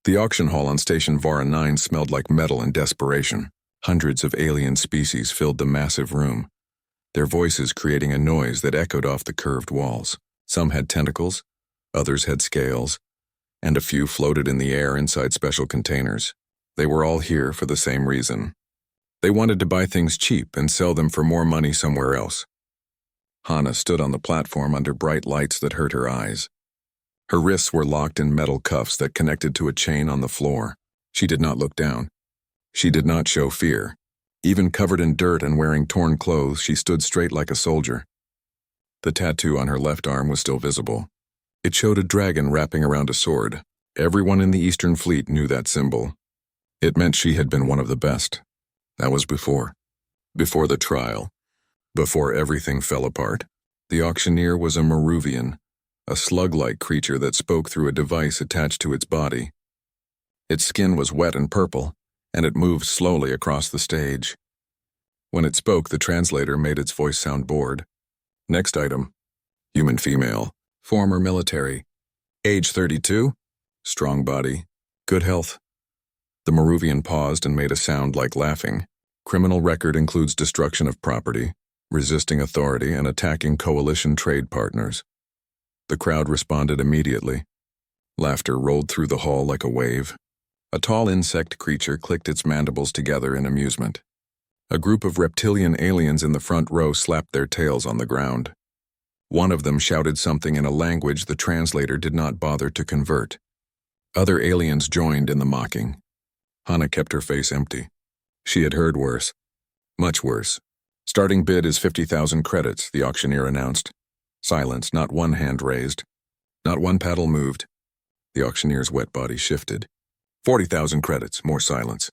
The auction hall on Station Vara 9 smelled like metal and desperation. Hundreds of alien species filled the massive room, their voices creating a noise that echoed off the curved walls. Some had tentacles, others had scales, and a few floated in the air inside special containers. They were all here for the same reason. They wanted to buy things cheap and sell them for more money somewhere else. Hannah stood on the platform under bright lights that hurt her eyes. Her wrists were locked in metal cuffs that connected to a chain on the floor. She did not look down. She did not show fear. Even covered in dirt and wearing torn clothes, she stood straight like a soldier. The tattoo on her left arm was still visible. It showed a dragon wrapping around a sword. Everyone in the Eastern Fleet knew that symbol. It meant she had been one of the best. That was before the trial, before everything fell apart. The auctioneer was a Maruvian, a slug-like creature that spoke through a device attached to its body. Its skin was wet and purple, and it moved slowly across the stage. When it spoke, the translator made its voice sound bored. Next item. Human female. Former military. Age 32. Strong body. Good health. The Maruvian paused and made a sound like laughing. Criminal record includes destruction of property, resisting authority, and attacking coalition trade partners. The crowd responded immediately. Laughter rolled through the hall like a wave. A tall insect creature clicked its mandibles together in amusement. A group of reptilian aliens in the front row slapped their tails on the ground. One of them shouted something in a language the translator did not bother to convert. Other aliens joined in the mocking. Hannah kept her face empty. She had heard worse. Much worse. Starting bid is 50,000 credits, the auctioneer announced. Silence, not one hand raised. Not one paddle moved. The auctioneer's wet body shifted. 40,000 credits, more silence.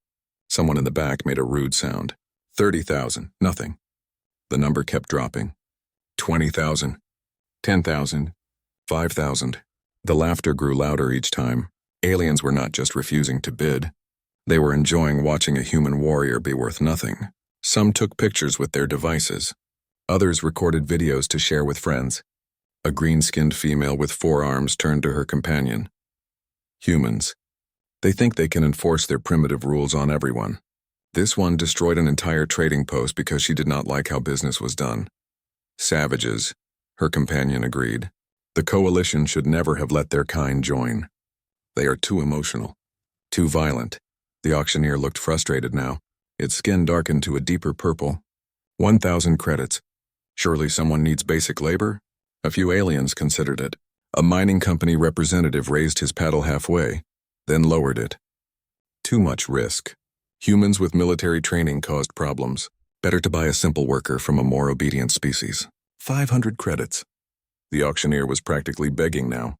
Someone in the back made a rude sound. 30,000, nothing. The number kept dropping. 20,000. 10,000. 5,000. The laughter grew louder each time. Aliens were not just refusing to bid. They were enjoying watching a human warrior be worth nothing. Some took pictures with their devices. Others recorded videos to share with friends. A green-skinned female with 4 arms turned to her companion. Humans. They think they can enforce their primitive rules on everyone. This one destroyed an entire trading post because she did not like how business was done. Savages, her companion agreed. The coalition should never have let their kind join. They are too emotional, too violent. The auctioneer looked frustrated now. Its skin darkened to a deeper purple. 1,000 credits. Surely someone needs basic labor? A few aliens considered it. A mining company representative raised his paddle halfway, then lowered it. Too much risk. Humans with military training caused problems. Better to buy a simple worker from a more obedient species. 500 credits. The auctioneer was practically begging now.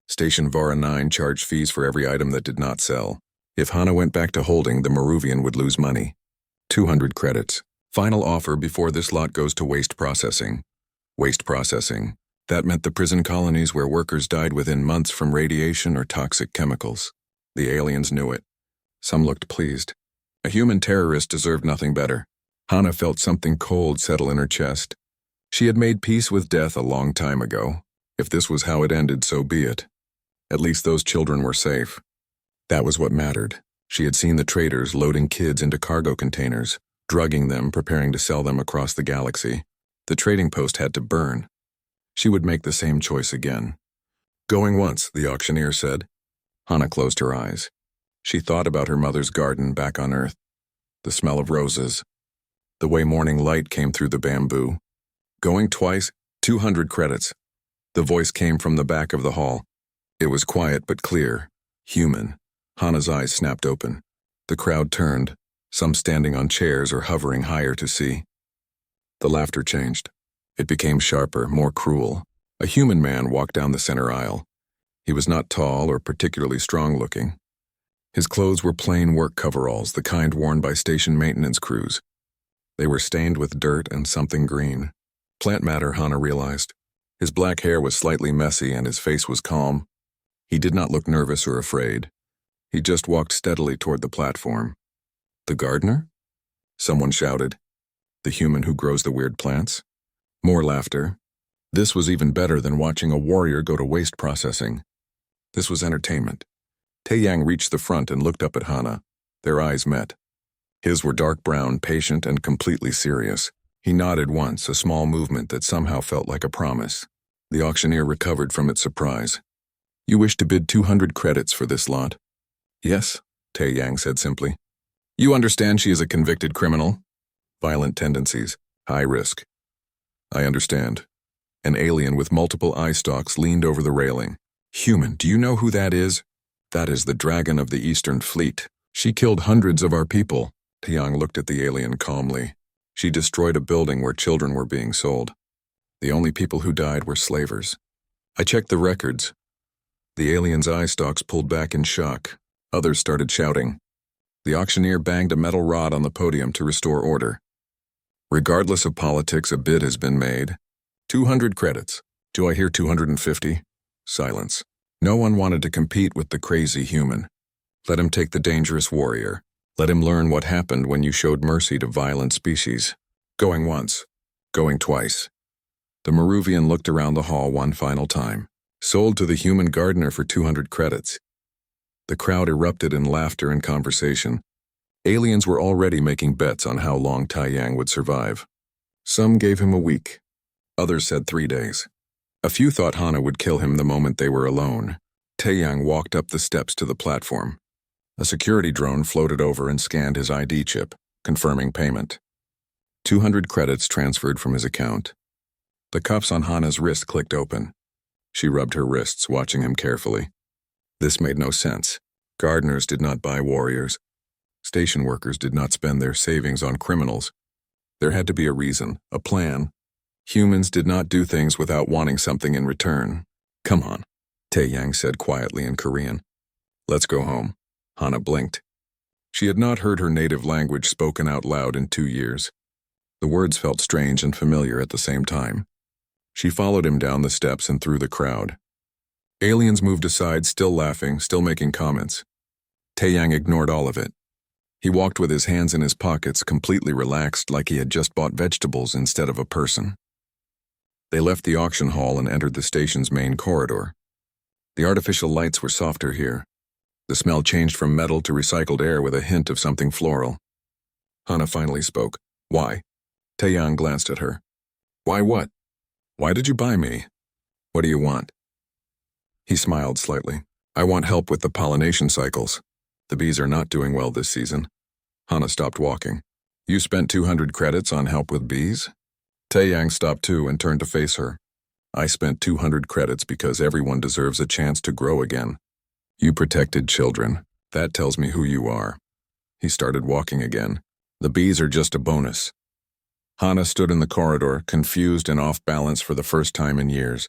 Station Vara 9 charged fees for every item that did not sell. If Hannah went back to holding, the Maruvian would lose money. 200 credits. Final offer before this lot goes to waste processing. Waste processing. That meant the prison colonies where workers died within months from radiation or toxic chemicals. The aliens knew it. Some looked pleased. A human terrorist deserved nothing better. Hannah felt something cold settle in her chest. She had made peace with death a long time ago. If this was how it ended, so be it. At least those children were safe. That was what mattered. She had seen the traders loading kids into cargo containers, drugging them, preparing to sell them across the galaxy. The trading post had to burn. She would make the same choice again. Going once, the auctioneer said. Hannah closed her eyes. She thought about her mother's garden back on Earth. The smell of roses. The way morning light came through the bamboo. Going twice, 200 credits. The voice came from the back of the hall. It was quiet but clear. Human. Hannah's eyes snapped open. The crowd turned, some standing on chairs or hovering higher to see. The laughter changed. It became sharper, more cruel. A human man walked down the center aisle. He was not tall or particularly strong-looking. His clothes were plain work coveralls, the kind worn by station maintenance crews. They were stained with dirt and something green. Plant matter, Hannah realized. His black hair was slightly messy and his face was calm. He did not look nervous or afraid. He just walked steadily toward the platform. The gardener? Someone shouted. The human who grows the weird plants? More laughter. This was even better than watching a warrior go to waste processing. This was entertainment. Taeyang reached the front and looked up at Hana. Their eyes met. His were dark brown, patient, and completely serious. He nodded once, a small movement that somehow felt like a promise. The auctioneer recovered from its surprise. "You wish to bid 200 credits for this lot?" "Yes," Taeyang said simply. "You understand she is a convicted criminal? Violent tendencies, high risk." "I understand." An alien with multiple eye stalks leaned over the railing. "Human, do you know who that is?" "That is the Dragon of the Eastern Fleet. She killed hundreds of our people." Taeyang looked at the alien calmly. "She destroyed a building where children were being sold. The only people who died were slavers. I checked the records." The alien's eye stalks pulled back in shock. Others started shouting. The auctioneer banged a metal rod on the podium to restore order. "Regardless of politics, a bid has been made. 200 credits. Do I hear 250? Silence. No one wanted to compete with the crazy human. Let him take the dangerous warrior. Let him learn what happened when you showed mercy to violent species. Going once. Going twice." The Maruvian looked around the hall one final time. "Sold to the human gardener for 200 credits. The crowd erupted in laughter and conversation. Aliens were already making bets on how long Taeyang would survive. Some gave him a week. Others said 3 days. A few thought Hana would kill him the moment they were alone. Taeyang walked up the steps to the platform. A security drone floated over and scanned his ID chip, confirming payment. 200 credits transferred from his account. The cuffs on Hana's wrist clicked open. She rubbed her wrists, watching him carefully. This made no sense. Gardeners did not buy warriors. Station workers did not spend their savings on criminals. There had to be a reason, a plan. Humans did not do things without wanting something in return. "Come on," Taeyang said quietly in Korean. "Let's go home." Hana blinked. She had not heard her native language spoken out loud in 2 years. The words felt strange and familiar at the same time. She followed him down the steps and through the crowd. Aliens moved aside, still laughing, still making comments. Taeyang ignored all of it. He walked with his hands in his pockets, completely relaxed, like he had just bought vegetables instead of a person. They left the auction hall and entered the station's main corridor. The artificial lights were softer here. The smell changed from metal to recycled air with a hint of something floral. Hana finally spoke. "Why?" Taeyang glanced at her. "Why what? Why did you buy me? What do you want?" He smiled slightly. "I want help with the pollination cycles. The bees are not doing well this season." Hana stopped walking. "You spent 200 credits on help with bees?" Taeyang stopped too and turned to face her. "I spent 200 credits because everyone deserves a chance to grow again. You protected children. That tells me who you are." He started walking again. "The bees are just a bonus." Hana stood in the corridor, confused and off balance for the first time in years.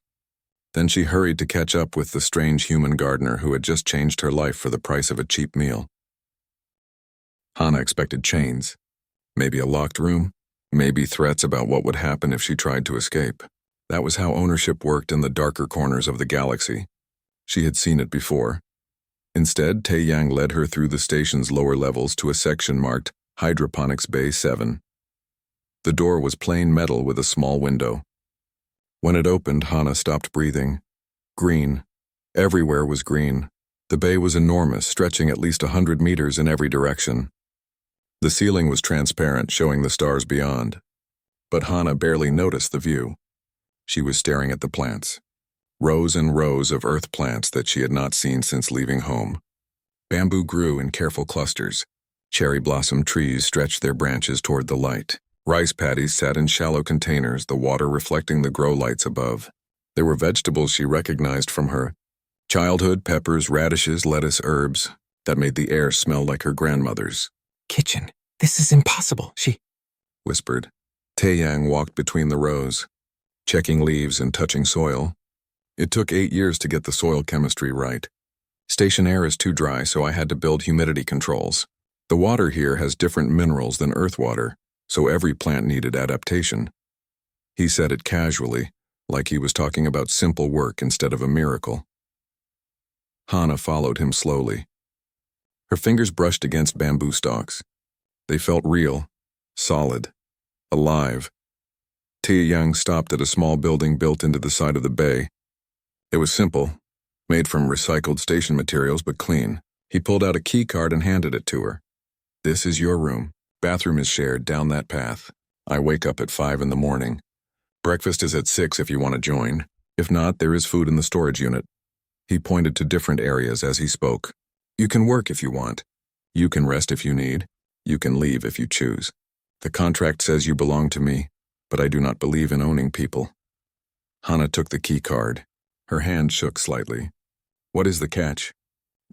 Then she hurried to catch up with the strange human gardener who had just changed her life for the price of a cheap meal. Hana expected chains. Maybe a locked room. Maybe threats about what would happen if she tried to escape. That was how ownership worked in the darker corners of the galaxy. She had seen it before. Instead, Taeyang led her through the station's lower levels to a section marked Hydroponics Bay 7. The door was plain metal with a small window. When it opened, Hana stopped breathing. Green. Everywhere was green. The bay was enormous, stretching at least 100 meters in every direction. The ceiling was transparent, showing the stars beyond. But Hana barely noticed the view. She was staring at the plants. Rows and rows of earth plants that she had not seen since leaving home. Bamboo grew in careful clusters. Cherry blossom trees stretched their branches toward the light. Rice paddies sat in shallow containers, the water reflecting the grow lights above. There were vegetables she recognized from her childhood: peppers, radishes, lettuce, herbs that made the air smell like her grandmother's. "Kitchen, this is impossible," she whispered. Taeyang walked between the rows, checking leaves and touching soil. It took 8 years to get the soil chemistry right. Station air is too dry, so I had to build humidity controls. The water here has different minerals than earth water, so every plant needed adaptation. He said it casually, like he was talking about simple work instead of a miracle. Hana followed him slowly. Her fingers brushed against bamboo stalks. They felt real, solid, alive. Taeyang stopped at a small building built into the side of the bay. It was simple: made from recycled station materials but clean. He pulled out a key card and handed it to her. This is your room. Bathroom is shared down that path. I wake up at 5 in the morning. Breakfast is at 6 if you want to join. If not, there is food in the storage unit. He pointed to different areas as he spoke. You can work if you want. You can rest if you need. You can leave if you choose. The contract says you belong to me, but I do not believe in owning people. Hana took the key card. Her hand shook slightly. What is the catch?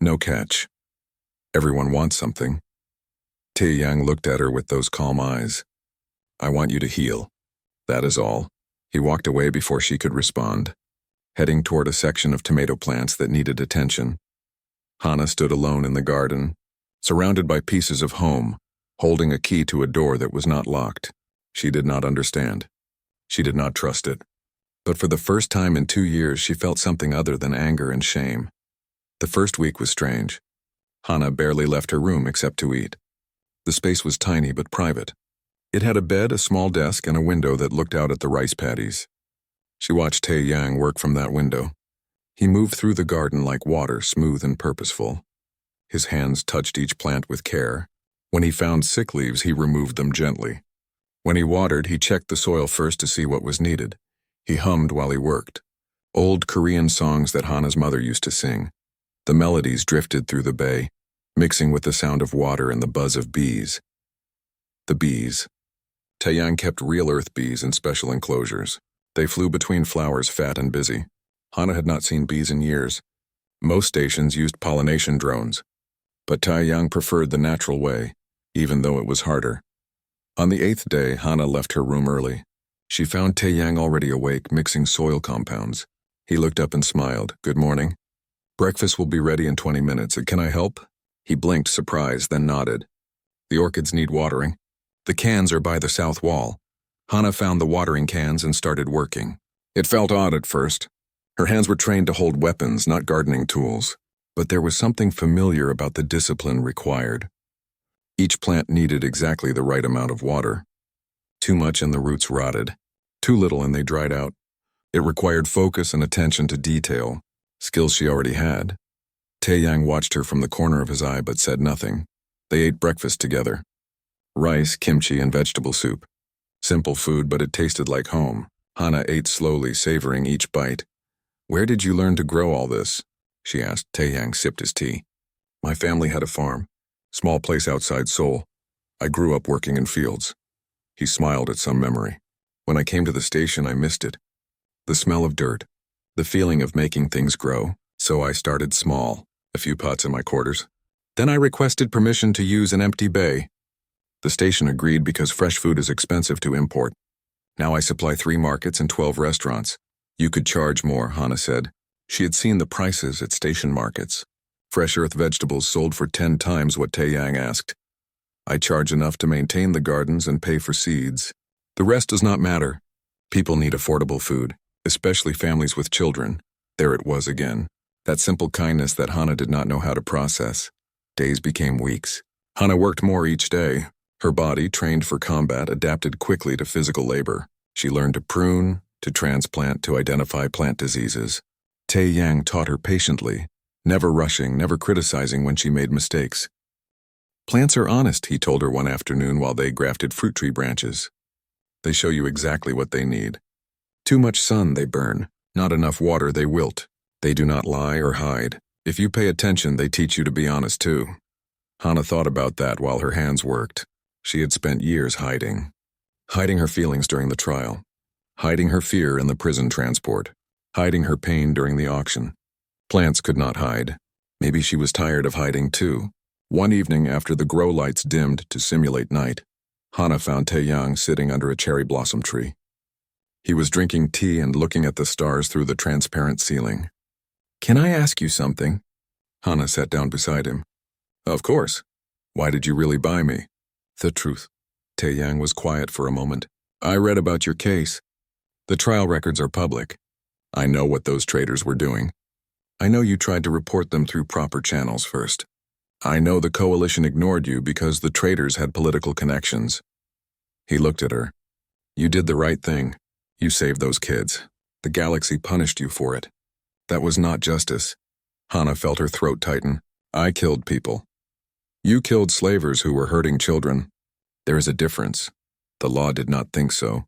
No catch. Everyone wants something. Tae-yang looked at her with those calm eyes. I want you to heal. That is all. He walked away before she could respond, heading toward a section of tomato plants that needed attention. Hana stood alone in the garden, surrounded by pieces of home, holding a key to a door that was not locked. She did not understand. She did not trust it. But for the first time in 2 years, she felt something other than anger and shame. The first week was strange. Hana barely left her room except to eat. The space was tiny but private. It had a bed, a small desk, and a window that looked out at the rice paddies. She watched Tae-yang work from that window. He moved through the garden like water, smooth and purposeful. His hands touched each plant with care. When he found sick leaves, he removed them gently. When he watered, he checked the soil first to see what was needed. He hummed while he worked. Old Korean songs that Hana's mother used to sing. The melodies drifted through the bay, mixing with the sound of water and the buzz of bees. The bees. Tae-yang kept real earth bees in special enclosures. They flew between flowers, fat and busy. Hana had not seen bees in years. Most stations used pollination drones. But Tae-yang preferred the natural way, even though it was harder. On the 8th day, Hana left her room early. She found Tae-yang already awake, mixing soil compounds. He looked up and smiled. Good morning. Breakfast will be ready in 20 minutes. Can I help? He blinked, surprised, then nodded. The orchids need watering. The cans are by the south wall. Hana found the watering cans and started working. It felt odd at first. Her hands were trained to hold weapons, not gardening tools. But there was something familiar about the discipline required. Each plant needed exactly the right amount of water. Too much and the roots rotted. Too little and they dried out. It required focus and attention to detail, skills she already had. Tae-yang watched her from the corner of his eye but said nothing. They ate breakfast together. Rice, kimchi, and vegetable soup. Simple food, but it tasted like home. Hana ate slowly, savoring each bite. Where did you learn to grow all this? She asked. Tae-yang sipped his tea. My family had a farm. Small place outside Seoul. I grew up working in fields. He smiled at some memory. When I came to the station, I missed it. The smell of dirt. The feeling of making things grow. So I started small. A few pots in my quarters. Then I requested permission to use an empty bay. The station agreed because fresh food is expensive to import. Now I supply 3 markets and 12 restaurants. You could charge more, Hana said. She had seen the prices at station markets. Fresh earth vegetables sold for 10 times what Tae-yang asked. I charge enough to maintain the gardens and pay for seeds. The rest does not matter. People need affordable food, especially families with children. There it was again. That simple kindness that Hana did not know how to process. Days became weeks. Hana worked more each day. Her body, trained for combat, adapted quickly to physical labor. She learned to prune, to transplant, to identify plant diseases. Tae-yang taught her patiently, never rushing, never criticizing when she made mistakes. Plants are honest, he told her one afternoon while they grafted fruit tree branches. They show you exactly what they need. Too much sun, they burn. Not enough water, they wilt. They do not lie or hide. If you pay attention, they teach you to be honest too. Hana thought about that while her hands worked. She had spent years hiding. Hiding her feelings during the trial. Hiding her fear in the prison transport. Hiding her pain during the auction. Plants could not hide. Maybe she was tired of hiding too. One evening after the grow lights dimmed to simulate night, Hana found Tae-yang sitting under a cherry blossom tree. He was drinking tea and looking at the stars through the transparent ceiling. Can I ask you something? Hana sat down beside him. Of course. Why did you really buy me? The truth. Tae-yang was quiet for a moment. I read about your case. The trial records are public. I know what those traitors were doing. I know you tried to report them through proper channels first. I know the coalition ignored you because the traitors had political connections. He looked at her. You did the right thing. You saved those kids. The galaxy punished you for it. That was not justice. Hana felt her throat tighten. I killed people. You killed slavers who were hurting children. There is a difference. The law did not think so.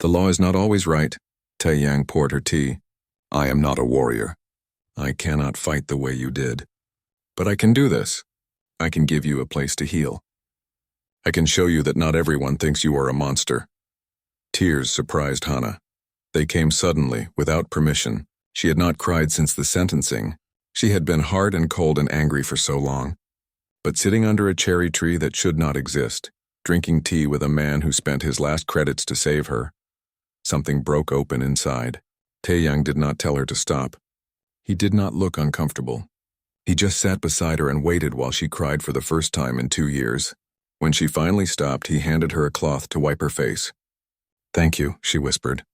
The law is not always right. Taeyang poured her tea. I am not a warrior. I cannot fight the way you did. But I can do this. I can give you a place to heal. I can show you that not everyone thinks you are a monster. Tears surprised Hana. They came suddenly, without permission. She had not cried since the sentencing. She had been hard and cold and angry for so long. But sitting under a cherry tree that should not exist, drinking tea with a man who spent his last credits to save her, something broke open inside. Taeyang did not tell her to stop. He did not look uncomfortable. He just sat beside her and waited while she cried for the first time in 2 years. When she finally stopped, he handed her a cloth to wipe her face. Thank you, she whispered.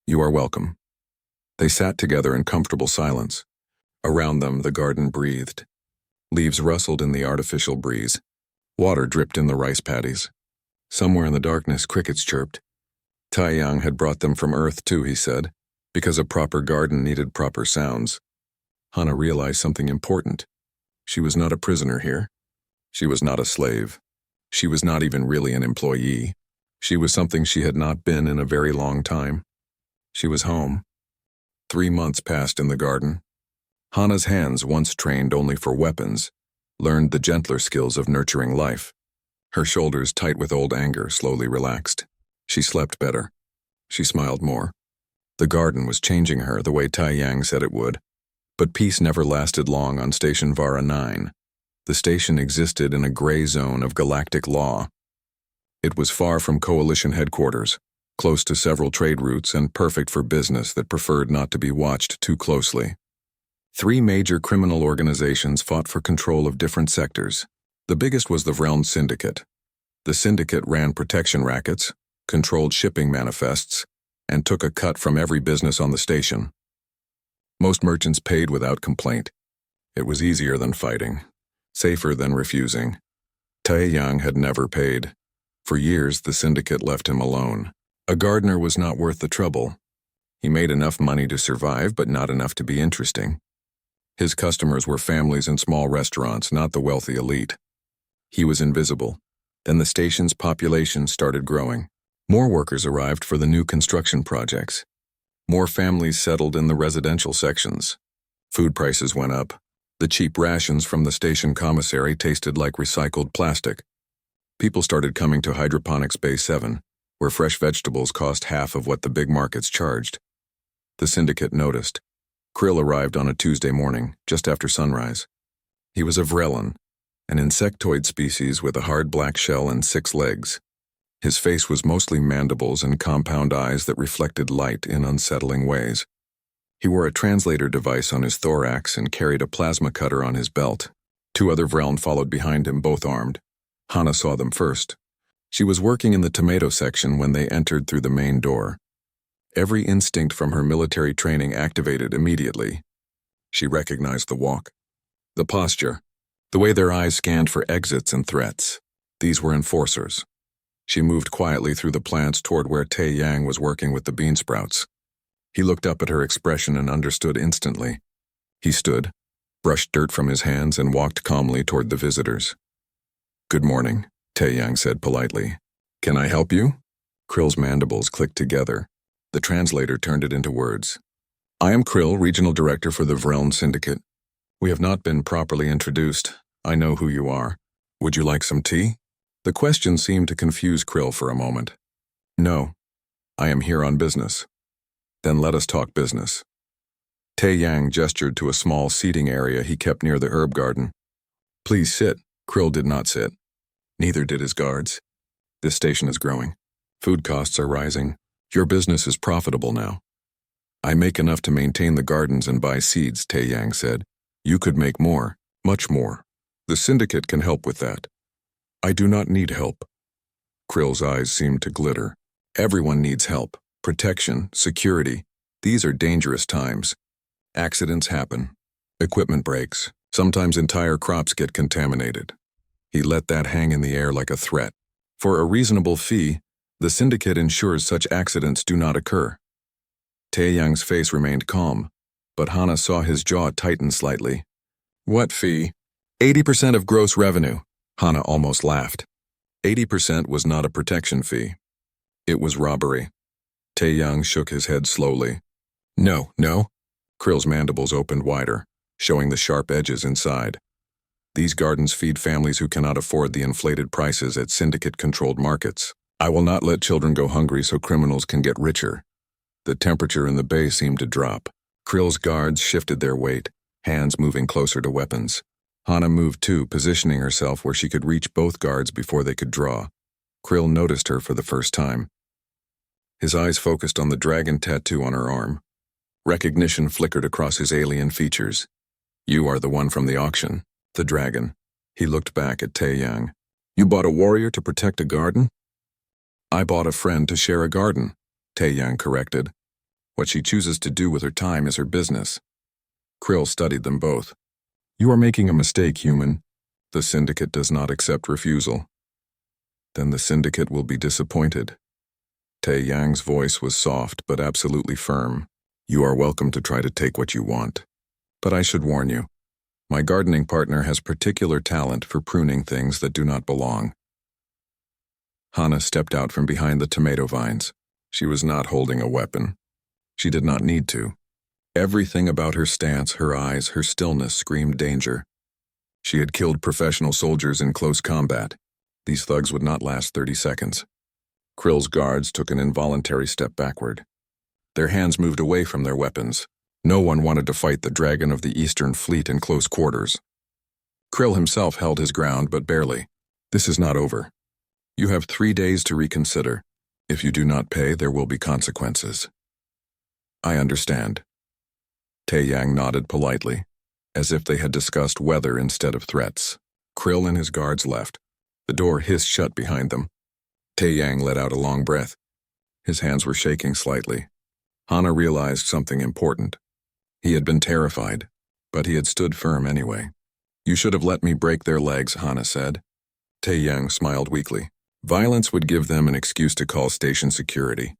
You are welcome. They sat together in comfortable silence. Around them, the garden breathed. Leaves rustled in the artificial breeze. Water dripped in the rice paddies. Somewhere in the darkness, crickets chirped. Taeyang had brought them from Earth too, he said, because a proper garden needed proper sounds. Hana realized something important. She was not a prisoner here. She was not a slave. She was not even really an employee. She was something she had not been in a very long time. She was home. 3 months passed in the garden. Hana's hands, once trained only for weapons, learned the gentler skills of nurturing life. Her shoulders, tight with old anger, slowly relaxed. She slept better. She smiled more. The garden was changing her the way Taeyang said it would. But peace never lasted long on Station Vara 9. The station existed in a gray zone of galactic law. It was far from coalition headquarters, close to several trade routes and perfect for business that preferred not to be watched too closely. 3 major criminal organizations fought for control of different sectors. The biggest was the Vreln Syndicate. The syndicate ran protection rackets, controlled shipping manifests, and took a cut from every business on the station. Most merchants paid without complaint. It was easier than fighting, safer than refusing. Taeyang had never paid. For years, the syndicate left him alone. A gardener was not worth the trouble. He made enough money to survive, but not enough to be interesting. His customers were families in small restaurants, not the wealthy elite. He was invisible. Then the station's population started growing. More workers arrived for the new construction projects. More families settled in the residential sections. Food prices went up. The cheap rations from the station commissary tasted like recycled plastic. People started coming to Hydroponics Bay 7, where fresh vegetables cost half of what the big markets charged. The syndicate noticed. Krill arrived on a Tuesday morning, just after sunrise. He was a Vrelin, an insectoid species with a hard black shell and 6 legs. His face was mostly mandibles and compound eyes that reflected light in unsettling ways. He wore a translator device on his thorax and carried a plasma cutter on his belt. 2 other Vrelin followed behind him, both armed. Hana saw them first. She was working in the tomato section when they entered through the main door. Every instinct from her military training activated immediately. She recognized the walk, the posture, the way their eyes scanned for exits and threats. These were enforcers. She moved quietly through the plants toward where Taeyang was working with the bean sprouts. He looked up at her expression and understood instantly. He stood, brushed dirt from his hands, and walked calmly toward the visitors. Good morning, Taeyang said politely. Can I help you? Krill's mandibles clicked together. The translator turned it into words. I am Krill, Regional Director for the Vreln Syndicate. We have not been properly introduced. I know who you are. Would you like some tea? The question seemed to confuse Krill for a moment. No. I am here on business. Then let us talk business. Taeyang gestured to a small seating area he kept near the herb garden. Please sit. Krill did not sit. Neither did his guards. This station is growing. Food costs are rising. Your business is profitable now. I make enough to maintain the gardens and buy seeds, Taeyang said. You could make more, much more. The syndicate can help with that. I do not need help. Krill's eyes seemed to glitter. Everyone needs help. Protection, security. These are dangerous times. Accidents happen. Equipment breaks. Sometimes entire crops get contaminated. He let that hang in the air like a threat. For a reasonable fee, the syndicate ensures such accidents do not occur. Taeyang's face remained calm. but Hana saw his jaw tighten slightly. What fee? 80% of gross revenue. Hana almost laughed. 80% was not a protection fee. It was robbery. Taeyang shook his head slowly. No. Krill's mandibles opened wider, showing the sharp edges inside. These gardens feed families who cannot afford the inflated prices at syndicate-controlled markets. I will not let children go hungry so criminals can get richer. The temperature in the bay seemed to drop. Krill's guards shifted their weight, hands moving closer to weapons. Hana moved too, positioning herself where she could reach both guards before they could draw. Krill noticed her for the first time. His eyes focused on the dragon tattoo on her arm. Recognition flickered across his alien features. You are the one from the auction, the dragon. He looked back at Taeyang. You bought a warrior to protect a garden? I bought a friend to share a garden, Taeyang corrected. What she chooses to do with her time is her business. Krill studied them both. You are making a mistake, human. The syndicate does not accept refusal. Then the syndicate will be disappointed. Taeyang's voice was soft but absolutely firm. You are welcome to try to take what you want. But I should warn you. My gardening partner has particular talent for pruning things that do not belong. Hana stepped out from behind the tomato vines. She was not holding a weapon. She did not need to. Everything about her stance, her eyes, her stillness screamed danger. She had killed professional soldiers in close combat. These thugs would not last 30 seconds. Krill's guards took an involuntary step backward. Their hands moved away from their weapons. No one wanted to fight the dragon of the Eastern Fleet in close quarters. Krill himself held his ground, but barely. This is not over. You have 3 days to reconsider. If you do not pay, there will be consequences. I understand. Taeyang nodded politely, as if they had discussed weather instead of threats. Krill and his guards left. The door hissed shut behind them. Taeyang let out a long breath. His hands were shaking slightly. Hana realized something important. He had been terrified, but he had stood firm anyway. You should have let me break their legs, Hana said. Taeyang smiled weakly. Violence would give them an excuse to call station security.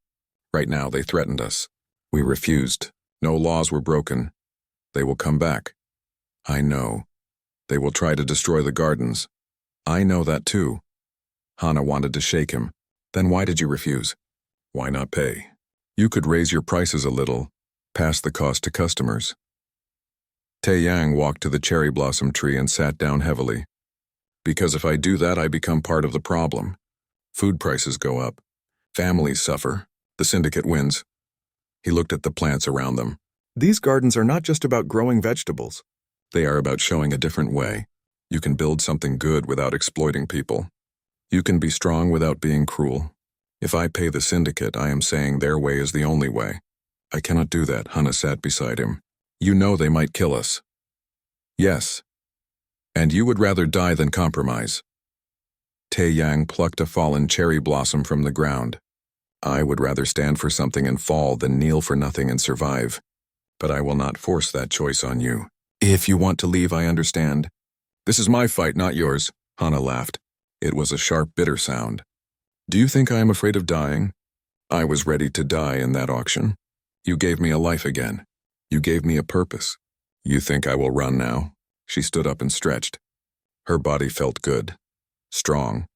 Right now, they threatened us. We refused. No laws were broken. They will come back. I know. They will try to destroy the gardens. I know that too. Hana wanted to shake him. Then why did you refuse? Why not pay? You could raise your prices a little, pass the cost to customers. Taeyang walked to the cherry blossom tree and sat down heavily. Because if I do that, I become part of the problem. Food prices go up. Families suffer. The syndicate wins. He looked at the plants around them. These gardens are not just about growing vegetables. They are about showing a different way. You can build something good without exploiting people. You can be strong without being cruel. If I pay the syndicate, I am saying their way is the only way. I cannot do that, Hana sat beside him. You know they might kill us. Yes. And you would rather die than compromise. Taeyang plucked a fallen cherry blossom from the ground. I would rather stand for something and fall than kneel for nothing and survive. But I will not force that choice on you. If you want to leave, I understand. This is my fight, not yours, Hana laughed. It was a sharp, bitter sound. Do you think I am afraid of dying? I was ready to die in that auction. You gave me a life again. You gave me a purpose. You think I will run now? She stood up and stretched. Her body felt good. Strong.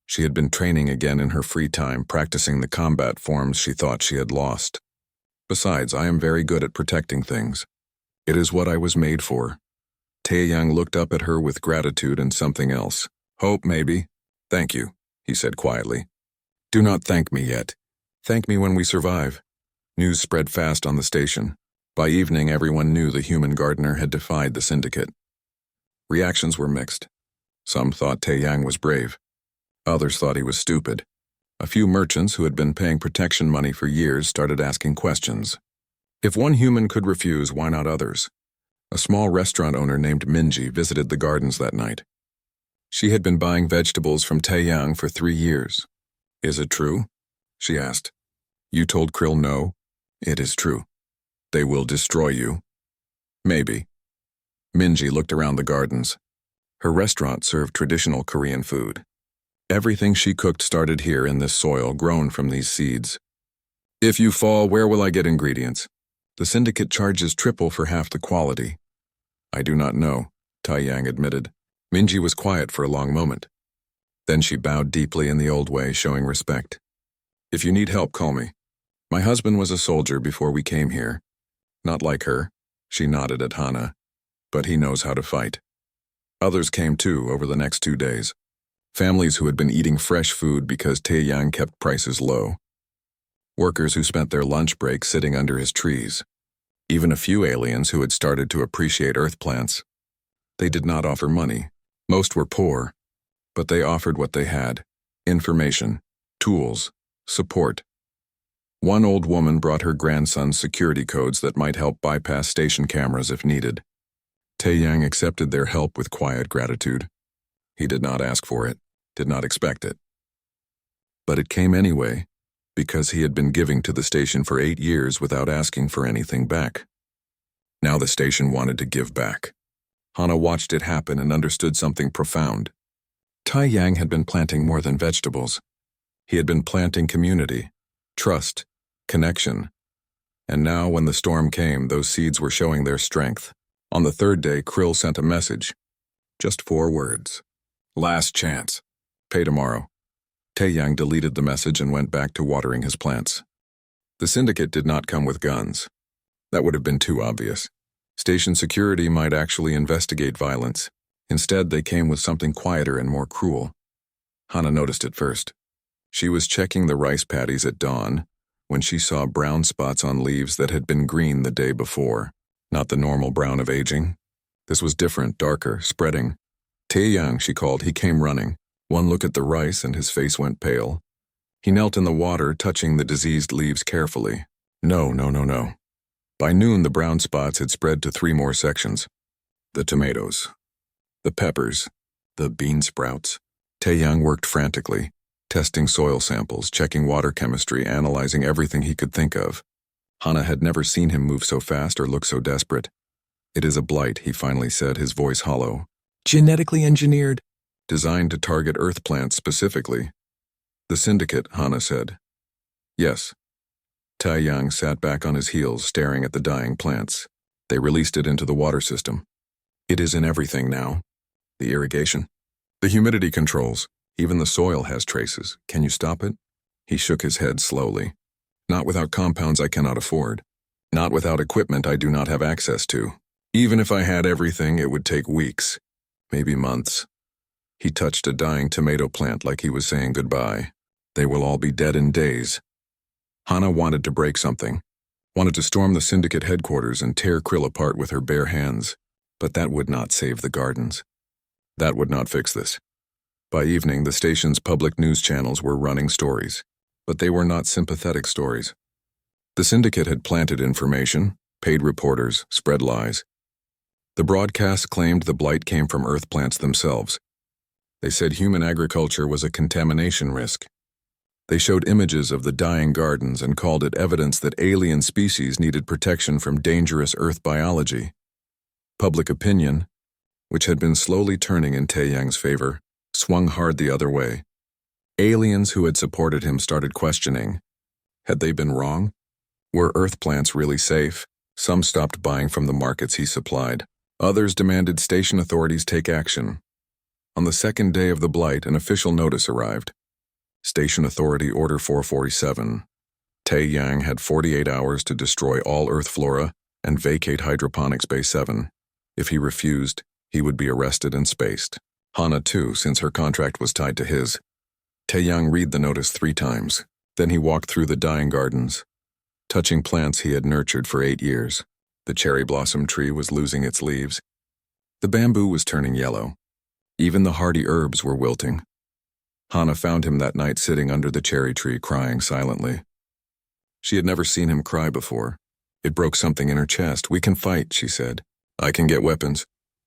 She had been training again in her free time, practicing the combat forms she thought she had lost. Besides, I am very good at protecting things. It is what I was made for. Taeyang looked up at her with gratitude and something else. Hope, maybe. Thank you, he said quietly. Do not thank me yet. Thank me when we survive. News spread fast on the station. By evening, everyone knew the human gardener had defied the syndicate. Reactions were mixed. Some thought Taeyang was brave. Others thought he was stupid. A few merchants who had been paying protection money for years started asking questions. If one human could refuse, why not others? A small restaurant owner named Minji visited the gardens that night. She had been buying vegetables from Taeyang for 3 years. Is it true? She asked. You told Krill no? It is true. They will destroy you. Maybe. Minji looked around the gardens. Her restaurant served traditional Korean food. Everything she cooked started here in this soil grown from these seeds. If you fall, where will I get ingredients? The syndicate charges triple for half the quality. I do not know, Tai Yang admitted. Minji was quiet for a long moment. Then she bowed deeply in the old way, showing respect. If you need help, call me. My husband was a soldier before we came here. Not like her, she nodded at Hana, but he knows how to fight. Others came too over the next 2 days. Families who had been eating fresh food because Taeyang kept prices low. Workers who spent their lunch break sitting under his trees. Even a few aliens who had started to appreciate earth plants. They did not offer money. Most were poor, but they offered what they had: information, tools, support. One old woman brought her grandson's security codes that might help bypass station cameras if needed. Taeyang accepted their help with quiet gratitude. He did not ask for it, did not expect it. But it came anyway, because he had been giving to the station for 8 years without asking for anything back. Now the station wanted to give back. Hana watched it happen and understood something profound. Taeyang had been planting more than vegetables. He had been planting community, trust, connection. And now when the storm came, those seeds were showing their strength. On the 3rd day, Krill sent a message. Just 4 words. Last chance. Pay tomorrow. Taeyang deleted the message and went back to watering his plants. The syndicate did not come with guns. That would have been too obvious. Station security might actually investigate violence. Instead, they came with something quieter and more cruel. Hana noticed it first. She was checking the rice paddies at dawn when she saw brown spots on leaves that had been green the day before. Not the normal brown of aging. This was different, darker, spreading. Taeyang, she called. He came running. One look at the rice and his face went pale. He knelt in the water, touching the diseased leaves carefully. No. By noon, the brown spots had spread to 3 more sections. The tomatoes, the peppers, the bean sprouts. Taeyang worked frantically, testing soil samples, checking water chemistry, analyzing everything he could think of. Hana had never seen him move so fast or look so desperate. It is a blight, he finally said, his voice hollow. Genetically engineered. Designed to target earth plants specifically. The syndicate, Hana said. Yes. Taeyang sat back on his heels, staring at the dying plants. They released it into the water system. It is in everything now. The irrigation. The humidity controls. Even the soil has traces. Can you stop it? He shook his head slowly. Not without compounds I cannot afford. Not without equipment I do not have access to. Even if I had everything, it would take weeks. Maybe months. He touched a dying tomato plant like he was saying goodbye. They will all be dead in days. Hana wanted to break something. Wanted to storm the syndicate headquarters and tear Krill apart with her bare hands. But that would not save the gardens. That would not fix this. By evening, the station's public news channels were running stories. But they were not sympathetic stories. The syndicate had planted information, paid reporters, spread lies. The broadcasts claimed the blight came from earth plants themselves. They said human agriculture was a contamination risk. They showed images of the dying gardens and called it evidence that alien species needed protection from dangerous earth biology. Public opinion, which had been slowly turning in Taeyang's favor, swung hard the other way. Aliens who had supported him started questioning. Had they been wrong? Were earth plants really safe? Some stopped buying from the markets he supplied. Others demanded station authorities take action. On the 2nd day of the blight, an official notice arrived. Station Authority Order 447. Taeyang had 48 hours to destroy all earth flora and vacate Hydroponics Bay 7. If he refused, he would be arrested and spaced. Hana too, since her contract was tied to his. Taeyang read the notice 3 times. Then he walked through the dying gardens, touching plants he had nurtured for 8 years. The cherry blossom tree was losing its leaves. The bamboo was turning yellow. Even the hardy herbs were wilting. Hana found him that night sitting under the cherry tree, crying silently. She had never seen him cry before. It broke something in her chest. We can fight, she said. I can get weapons.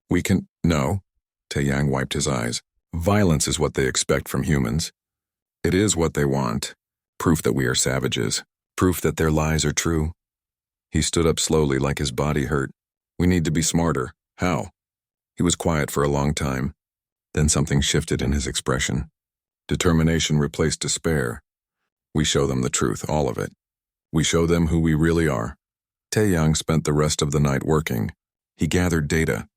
We can— No. Taeyang wiped his eyes. Violence is what they expect from humans. It is what they want. Proof that we are savages. Proof that their lies are true. He stood up slowly like his body hurt. We need to be smarter. How? He was quiet for a long time. Then something shifted in his expression. Determination replaced despair. We show them the truth, all of it. We show them who we really are. Taeyang spent the rest of the night working. He gathered data,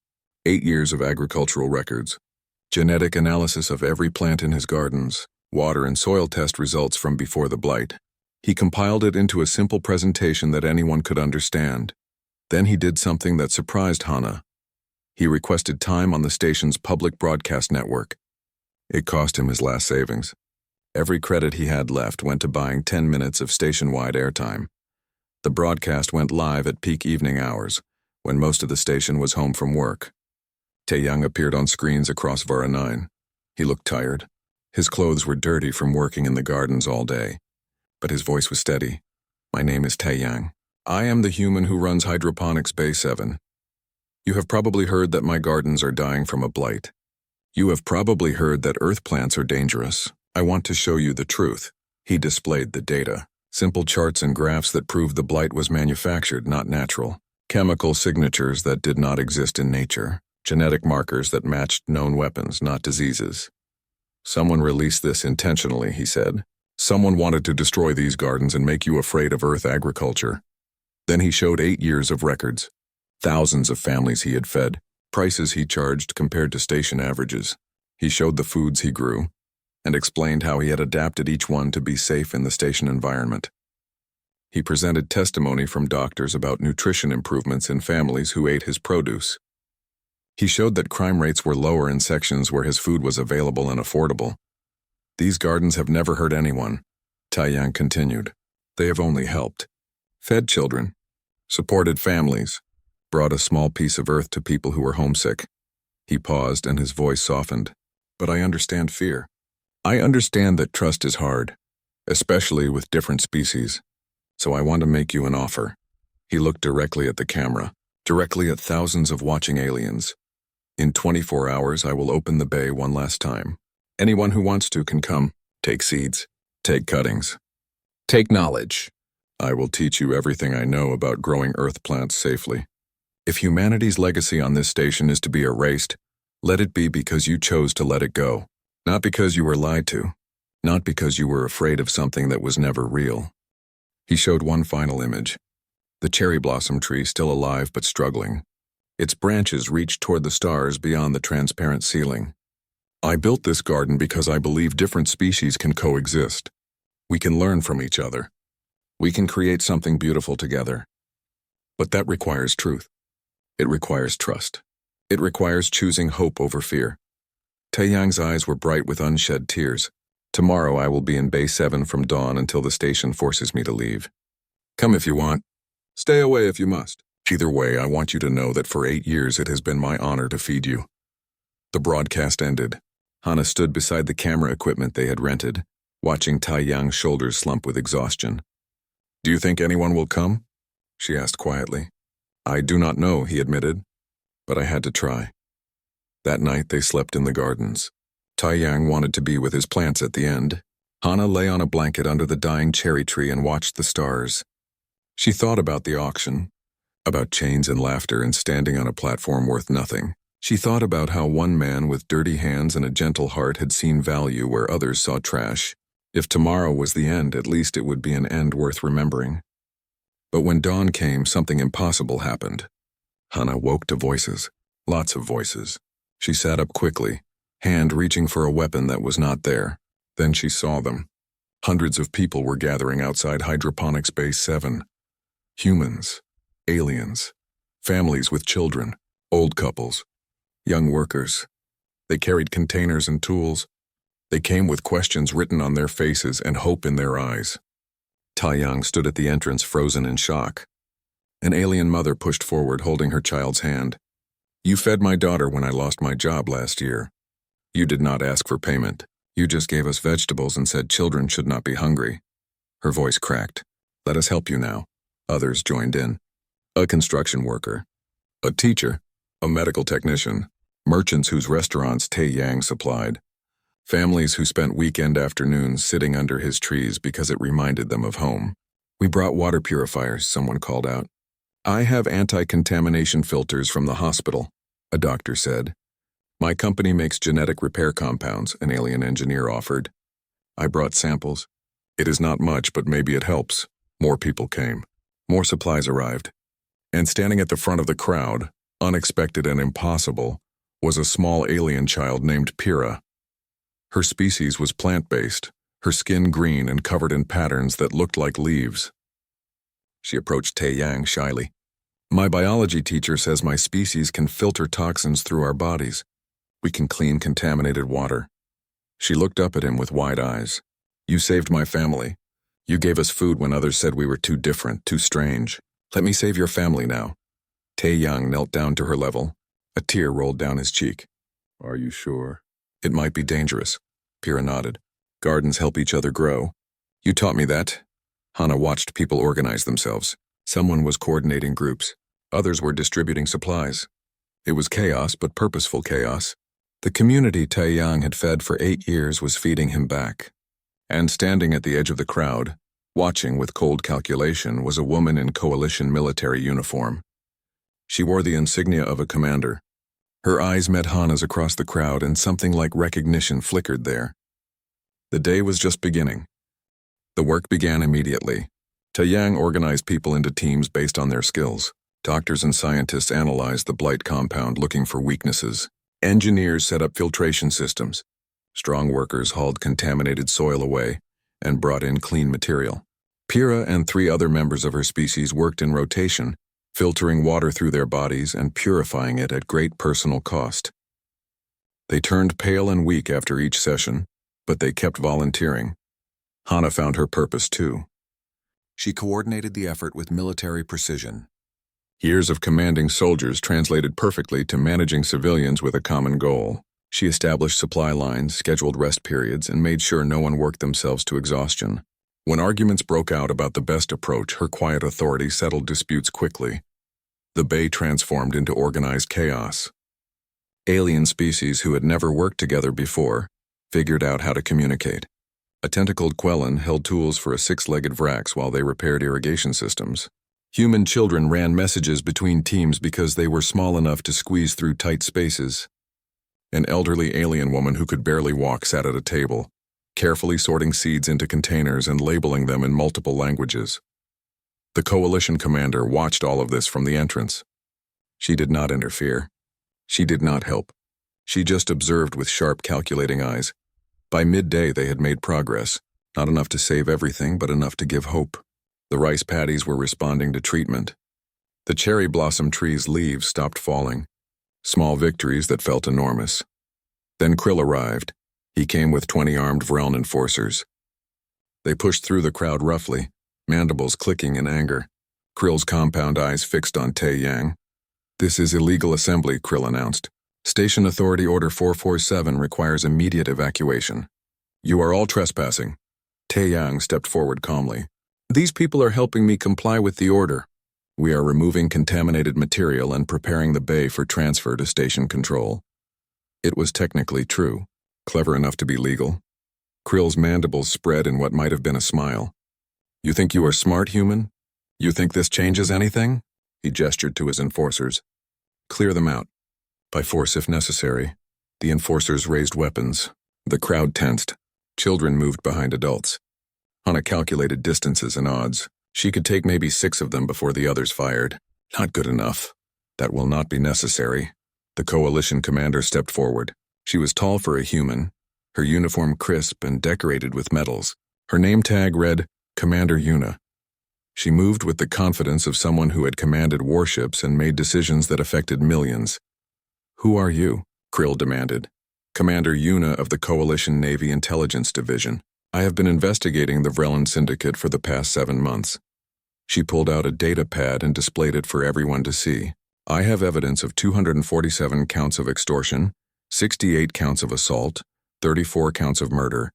8 years of agricultural records, genetic analysis of every plant in his gardens, water and soil test results from before the blight. He compiled it into a simple presentation that anyone could understand. Then he did something that surprised Hana. He requested time on the station's public broadcast network. It cost him his last savings. Every credit he had left went to buying 10 minutes of station-wide airtime. The broadcast went live at peak evening hours, when most of the station was home from work. Taeyang appeared on screens across Vara 9. He looked tired. His clothes were dirty from working in the gardens all day. But his voice was steady. "My name is Taeyang. I am the human who runs Hydroponics Bay 7. You have probably heard that my gardens are dying from a blight. You have probably heard that earth plants are dangerous. I want to show you the truth." He displayed the data. Simple charts and graphs that proved the blight was manufactured, not natural. Chemical signatures that did not exist in nature. Genetic markers that matched known weapons, not diseases. "Someone released this intentionally," he said. "Someone wanted to destroy these gardens and make you afraid of earth agriculture." Then he showed 8 years of records. Thousands of families he had fed, prices he charged compared to station averages. He showed the foods he grew, and explained how he had adapted each one to be safe in the station environment. He presented testimony from doctors about nutrition improvements in families who ate his produce. He showed that crime rates were lower in sections where his food was available and affordable. "These gardens have never hurt anyone," Taeyang continued. "They have only helped. Fed children, supported families, brought a small piece of earth to people who were homesick." He paused and his voice softened. "But I understand fear. I understand that trust is hard, especially with different species. So I want to make you an offer." He looked directly at the camera, directly at thousands of watching aliens. "In 24 hours, I will open the bay one last time. Anyone who wants to can come. Take seeds. Take cuttings. Take knowledge. I will teach you everything I know about growing earth plants safely. If humanity's legacy on this station is to be erased, let it be because you chose to let it go. Not because you were lied to. Not because you were afraid of something that was never real." He showed one final image. The cherry blossom tree still alive but struggling. Its branches reached toward the stars beyond the transparent ceiling. "I built this garden because I believe different species can coexist. We can learn from each other. We can create something beautiful together. But that requires truth. It requires trust. It requires choosing hope over fear." Taeyang's eyes were bright with unshed tears. "Tomorrow I will be in Bay 7 from dawn until the station forces me to leave. Come if you want. Stay away if you must. Either way, I want you to know that for 8 years it has been my honor to feed you." The broadcast ended. Hana stood beside the camera equipment they had rented, watching Taeyang's shoulders slump with exhaustion. "Do you think anyone will come?" she asked quietly. "I do not know," he admitted, "but I had to try." That night they slept in the gardens. Taeyang wanted to be with his plants at the end. Hana lay on a blanket under the dying cherry tree and watched the stars. She thought about the auction, about chains and laughter and standing on a platform worth nothing. She thought about how one man with dirty hands and a gentle heart had seen value where others saw trash. If tomorrow was the end, at least it would be an end worth remembering. But when dawn came, something impossible happened. Hana woke to voices, lots of voices. She sat up quickly, hand reaching for a weapon that was not there. Then she saw them. Hundreds of people were gathering outside Hydroponics Bay 7. Humans, aliens, families with children, old couples, young workers. They carried containers and tools. They came with questions written on their faces and hope in their eyes. Taeyang stood at the entrance, frozen in shock. An alien mother pushed forward, holding her child's hand. "You fed my daughter when I lost my job last year. You did not ask for payment. You just gave us vegetables and said children should not be hungry." Her voice cracked. "Let us help you now." Others joined in. A construction worker, a teacher, a medical technician, merchants whose restaurants Taeyang supplied, families who spent weekend afternoons sitting under his trees because it reminded them of home. "We brought water purifiers," someone called out. "I have anti-contamination filters from the hospital," a doctor said. "My company makes genetic repair compounds," an alien engineer offered. "I brought samples. It is not much, but maybe it helps." More people came. More supplies arrived. And standing at the front of the crowd, unexpected and impossible, was a small alien child named Pyrrha. Her species was plant-based, her skin green and covered in patterns that looked like leaves. She approached Tae-yang shyly. "My biology teacher says my species can filter toxins through our bodies. We can clean contaminated water." She looked up at him with wide eyes. "You saved my family. You gave us food when others said we were too different, too strange. Let me save your family now." Tae-yang knelt down to her level. A tear rolled down his cheek. "Are you sure?" "It might be dangerous." Pyrrha nodded. "Gardens help each other grow. You taught me that." Hana watched people organize themselves. Someone was coordinating groups. Others were distributing supplies. It was chaos, but purposeful chaos. The community Tae-yang had fed for 8 years was feeding him back. And standing at the edge of the crowd, watching with cold calculation, was a woman in coalition military uniform. She wore the insignia of a commander. Her eyes met Hana's across the crowd, and something like recognition flickered there. The day was just beginning. The work began immediately. Tae-yang organized people into teams based on their skills. Doctors and scientists analyzed the blight compound looking for weaknesses. Engineers set up filtration systems. Strong workers hauled contaminated soil away and brought in clean material. Pyrrha and 3 other members of her species worked in rotation, filtering water through their bodies and purifying it at great personal cost. They turned pale and weak after each session, but they kept volunteering. Hana found her purpose too. She coordinated the effort with military precision. Years of commanding soldiers translated perfectly to managing civilians with a common goal. She established supply lines, scheduled rest periods, and made sure no one worked themselves to exhaustion. When arguments broke out about the best approach, her quiet authority settled disputes quickly. The bay transformed into organized chaos. Alien species who had never worked together before figured out how to communicate. A tentacled Quellan held tools for a 6-legged Vrax while they repaired irrigation systems. Human children ran messages between teams because they were small enough to squeeze through tight spaces. An elderly alien woman who could barely walk sat at a table, carefully sorting seeds into containers and labeling them in multiple languages. The coalition commander watched all of this from the entrance. She did not interfere. She did not help. She just observed with sharp, calculating eyes. By midday, they had made progress, not enough to save everything, but enough to give hope. The rice paddies were responding to treatment. The cherry blossom tree's leaves stopped falling, small victories that felt enormous. Then Krill arrived. He came with 20 armed Vreln enforcers. They pushed through the crowd roughly, mandibles clicking in anger. Krill's compound eyes fixed on Tae-yang. "This is illegal assembly," Krill announced. "Station Authority Order 447 requires immediate evacuation. You are all trespassing." Tae-yang stepped forward calmly. "These people are helping me comply with the order. We are removing contaminated material and preparing the bay for transfer to station control." It was technically true, clever enough to be legal. Krill's mandibles spread in what might have been a smile. "You think you are smart, human? You think this changes anything?" He gestured to his enforcers. "Clear them out. By force if necessary." The enforcers raised weapons. The crowd tensed. Children moved behind adults. Hana calculated distances and odds. She could take maybe 6 of them before the others fired. Not good enough. That will not be necessary. The coalition commander stepped forward. She was tall for a human, her uniform crisp and decorated with medals. Her name tag read, Commander Yuna. She moved with the confidence of someone who had commanded warships and made decisions that affected millions. "Who are you?" Krill demanded. "Commander Yuna of the Coalition Navy Intelligence Division. I have been investigating the Vrelin Syndicate for the past 7 months." She pulled out a data pad and displayed it for everyone to see. "I have evidence of 247 counts of extortion, 68 counts of assault, 34 counts of murder,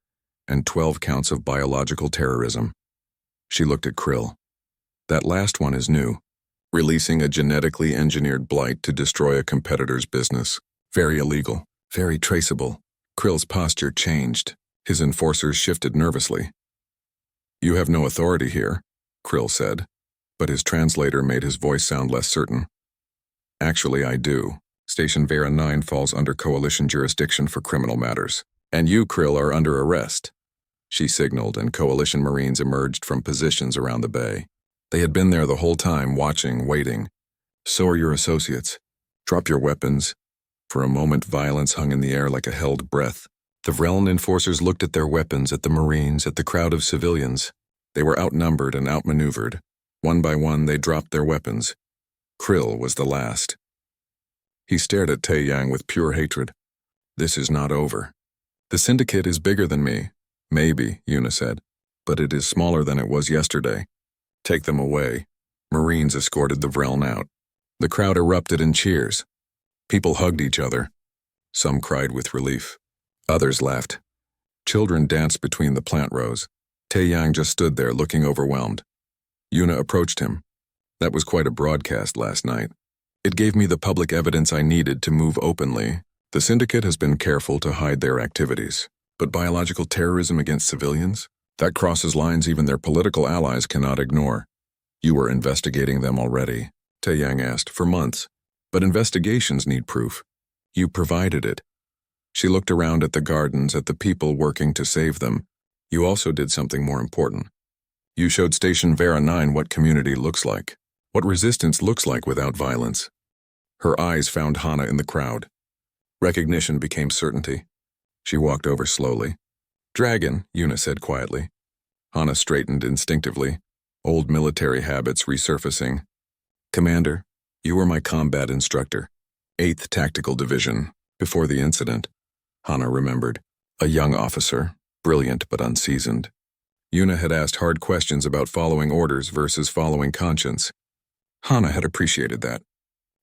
and 12 counts of biological terrorism." She looked at Krill. "That last one is new. Releasing a genetically engineered blight to destroy a competitor's business. Very illegal, very traceable." Krill's posture changed. His enforcers shifted nervously. "You have no authority here," Krill said, but his translator made his voice sound less certain. "Actually, I do. Station Vera 9 falls under Coalition jurisdiction for criminal matters. And you, Krill, are under arrest." She signaled, and Coalition Marines emerged from positions around the bay. They had been there the whole time, watching, waiting. So are your associates. Drop your weapons. For a moment, violence hung in the air like a held breath. The Vreln enforcers looked at their weapons, at the Marines, at the crowd of civilians. They were outnumbered and outmaneuvered. One by one, they dropped their weapons. Krill was the last. He stared at Tae-Yang with pure hatred. This is not over. The syndicate is bigger than me. Maybe, Yuna said, but it is smaller than it was yesterday. Take them away. Marines escorted the Vreln out. The crowd erupted in cheers. People hugged each other. Some cried with relief. Others laughed. Children danced between the plant rows. Tae-Yang just stood there looking overwhelmed. Yuna approached him. That was quite a broadcast last night. It gave me the public evidence I needed to move openly. The syndicate has been careful to hide their activities. But biological terrorism against civilians? That crosses lines even their political allies cannot ignore. You were investigating them already, Tae-Yang asked, for months. But investigations need proof. You provided it. She looked around at the gardens, at the people working to save them. You also did something more important. You showed Station Vera 9 what community looks like, what resistance looks like without violence. Her eyes found Hana in the crowd. Recognition became certainty. She walked over slowly. Dragon, Yuna said quietly. Hana straightened instinctively, old military habits resurfacing. Commander, you were my combat instructor, 8th Tactical Division, before the incident. Hana remembered. A young officer, brilliant but unseasoned. Yuna had asked hard questions about following orders versus following conscience. Hana had appreciated that.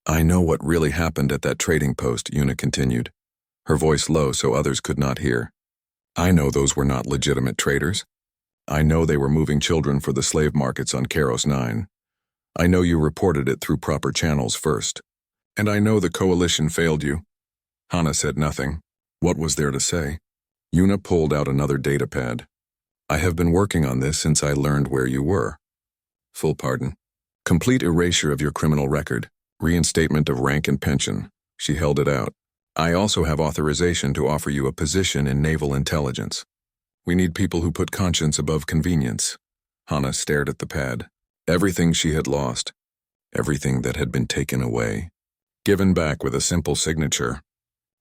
I know what really happened at that trading post, Yuna continued, her voice low so others could not hear. I know those were not legitimate traders. I know they were moving children for the slave markets on Karos 9. I know you reported it through proper channels first. And I know the coalition failed you. Hana said nothing. What was there to say? Yuna pulled out another data pad. I have been working on this since I learned where you were. Full pardon. Complete erasure of your criminal record. Reinstatement of rank and pension. She held it out. I also have authorization to offer you a position in naval intelligence. We need people who put conscience above convenience. Hana stared at the pad. Everything she had lost. Everything that had been taken away. Given back with a simple signature.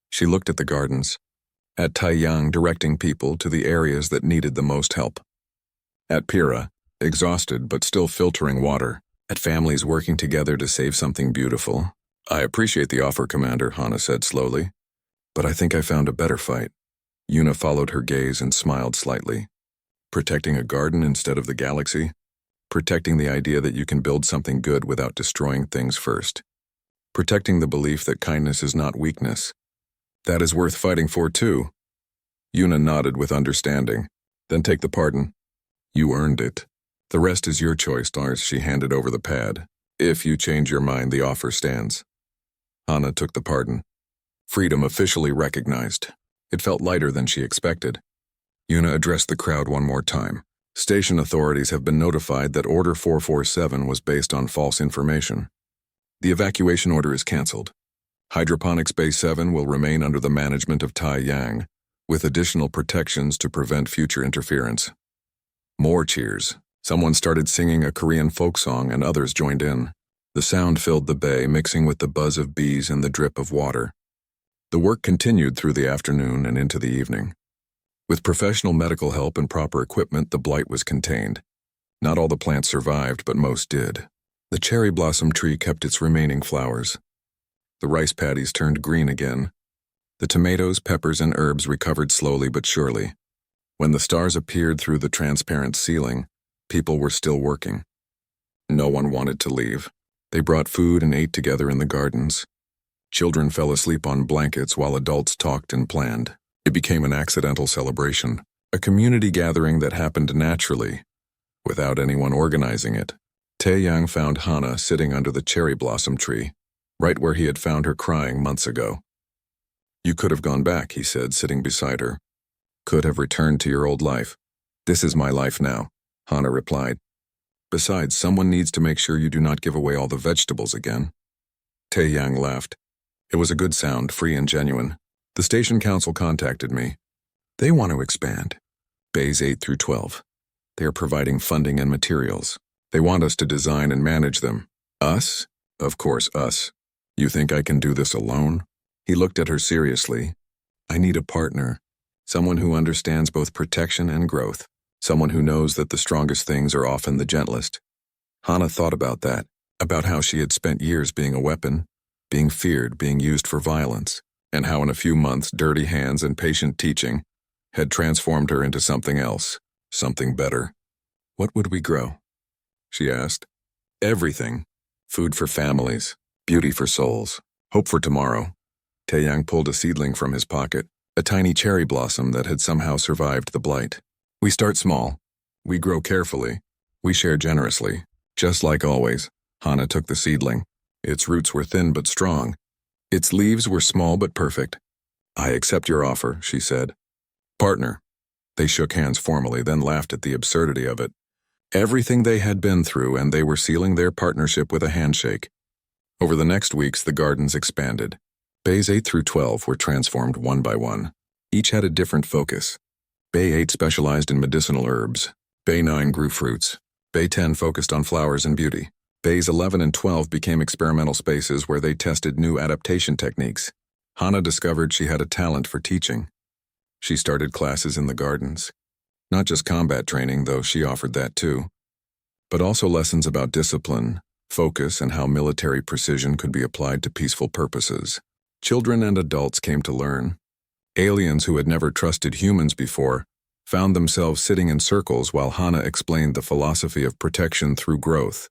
She looked at the gardens. At Tae-Yang directing people to the areas that needed the most help. At Pira, exhausted but still filtering water. At families working together to save something beautiful. I appreciate the offer, Commander, Hana said slowly. But I think I found a better fight. Yuna followed her gaze and smiled slightly. Protecting a garden instead of the galaxy? Protecting the idea that you can build something good without destroying things first. Protecting the belief that kindness is not weakness. That is worth fighting for, too. Yuna nodded with understanding. Then take the pardon. You earned it. The rest is your choice, Lars, she handed over the pad. If you change your mind, the offer stands. Hana took the pardon. Freedom officially recognized. It felt lighter than she expected. Yuna addressed the crowd one more time. Station authorities have been notified that Order 447 was based on false information. The evacuation order is canceled. Hydroponics Bay 7 will remain under the management of Tae-Yang, with additional protections to prevent future interference. More cheers. Someone started singing a Korean folk song and others joined in. The sound filled the bay, mixing with the buzz of bees and the drip of water. The work continued through the afternoon and into the evening. With professional medical help and proper equipment, the blight was contained. Not all the plants survived, but most did. The cherry blossom tree kept its remaining flowers. The rice paddies turned green again. The tomatoes, peppers, and herbs recovered slowly but surely. When the stars appeared through the transparent ceiling, people were still working. No one wanted to leave. They brought food and ate together in the gardens. Children fell asleep on blankets while adults talked and planned. It became an accidental celebration, a community gathering that happened naturally, without anyone organizing it. Tae-Yang found Hana sitting under the cherry blossom tree, right where he had found her crying months ago. You could have gone back, he said, sitting beside her. Could have returned to your old life. This is my life now, Hana replied. Besides, someone needs to make sure you do not give away all the vegetables again. Tae-Yang laughed. It was a good sound, free and genuine. The station council contacted me. They want to expand. Bays 8 through 12. They are providing funding and materials. They want us to design and manage them. Us? Of course, us. You think I can do this alone? He looked at her seriously. I need a partner. Someone who understands both protection and growth. Someone who knows that the strongest things are often the gentlest. Hana thought about that, about how she had spent years being a weapon, being feared, being used for violence, and how in a few months dirty hands and patient teaching had transformed her into something else, something better. What would we grow? She asked. Everything. Food for families, beauty for souls, hope for tomorrow. Taeyang pulled a seedling from his pocket, a tiny cherry blossom that had somehow survived the blight. We start small. We grow carefully. We share generously. Just like always, Hana took the seedling. Its roots were thin but strong. Its leaves were small but perfect. I accept your offer, she said. Partner. They shook hands formally, then laughed at the absurdity of it. Everything they had been through, and they were sealing their partnership with a handshake. Over the next weeks, the gardens expanded. Bays 8 through 12 were transformed one by one. Each had a different focus. Bay 8 specialized in medicinal herbs. Bay 9 grew fruits. Bay 10 focused on flowers and beauty. Bays 11 and 12 became experimental spaces where they tested new adaptation techniques. Hana discovered she had a talent for teaching. She started classes in the gardens. Not just combat training, though she offered that too, but also lessons about discipline, focus, and how military precision could be applied to peaceful purposes. Children and adults came to learn. Aliens who had never trusted humans before found themselves sitting in circles while Hana explained the philosophy of protection through growth.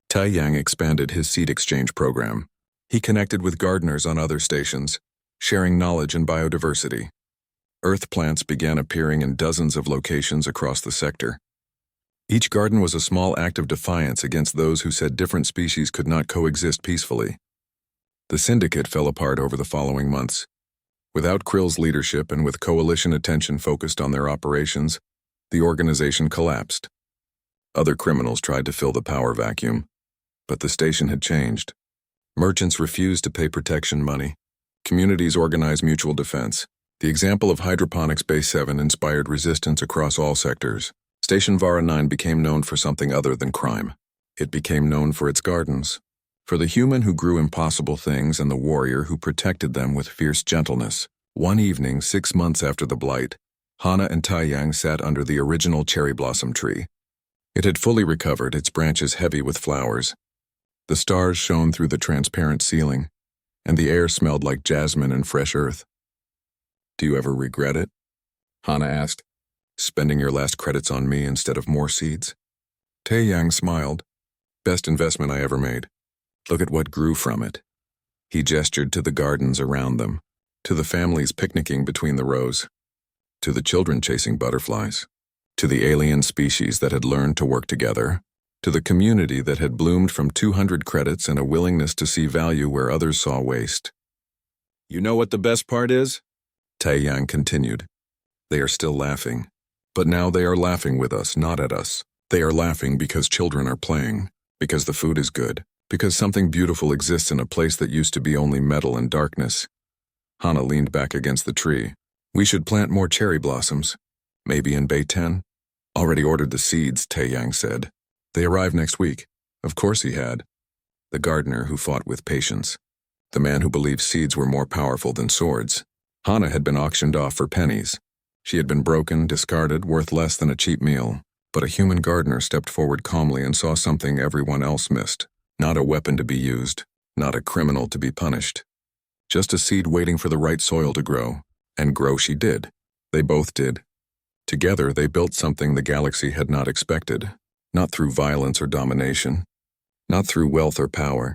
Taeyang expanded his seed exchange program. He connected with gardeners on other stations, sharing knowledge and biodiversity. Earth plants began appearing in dozens of locations across the sector. Each garden was a small act of defiance against those who said different species could not coexist peacefully. The syndicate fell apart over the following months. Without Krill's leadership and with coalition attention focused on their operations, the organization collapsed. Other criminals tried to fill the power vacuum, but the station had changed. Merchants refused to pay protection money. Communities organized mutual defense. The example of Hydroponics Base 7 inspired resistance across all sectors. Station Vara 9 became known for something other than crime. It became known for its gardens, for the human who grew impossible things and the warrior who protected them with fierce gentleness. One evening, 6 months after the blight, Hana and Taeyang sat under the original cherry blossom tree. It had fully recovered, its branches heavy with flowers. The stars shone through the transparent ceiling, and the air smelled like jasmine and fresh earth. Do you ever regret it? Hana asked. Spending your last credits on me instead of more seeds? Taeyang smiled. Best investment I ever made. Look at what grew from it. He gestured to the gardens around them, to the families picnicking between the rows, to the children chasing butterflies, to the alien species that had learned to work together, to the community that had bloomed from 200 credits and a willingness to see value where others saw waste. You know what the best part is? Taeyang continued. They are still laughing. But now they are laughing with us, not at us. They are laughing because children are playing, because the food is good, because something beautiful exists in a place that used to be only metal and darkness. Hana leaned back against the tree. We should plant more cherry blossoms. Maybe in Bay 10? Already ordered the seeds, Taeyang said. They arrive next week. Of course he had. The gardener who fought with patience. The man who believed seeds were more powerful than swords. Hana had been auctioned off for pennies. She had been broken, discarded, worth less than a cheap meal. But a human gardener stepped forward calmly and saw something everyone else missed. Not a weapon to be used, not a criminal to be punished. Just a seed waiting for the right soil to grow. And grow she did. They both did. Together they built something the galaxy had not expected. Not through violence or domination. Not through wealth or power.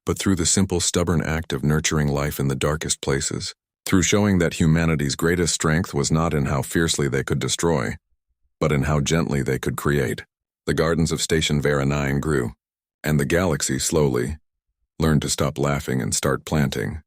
But through the simple, stubborn act of nurturing life in the darkest places. Through showing that humanity's greatest strength was not in how fiercely they could destroy, but in how gently they could create. The gardens of Station Vara 9 grew, and the galaxy slowly learned to stop laughing and start planting.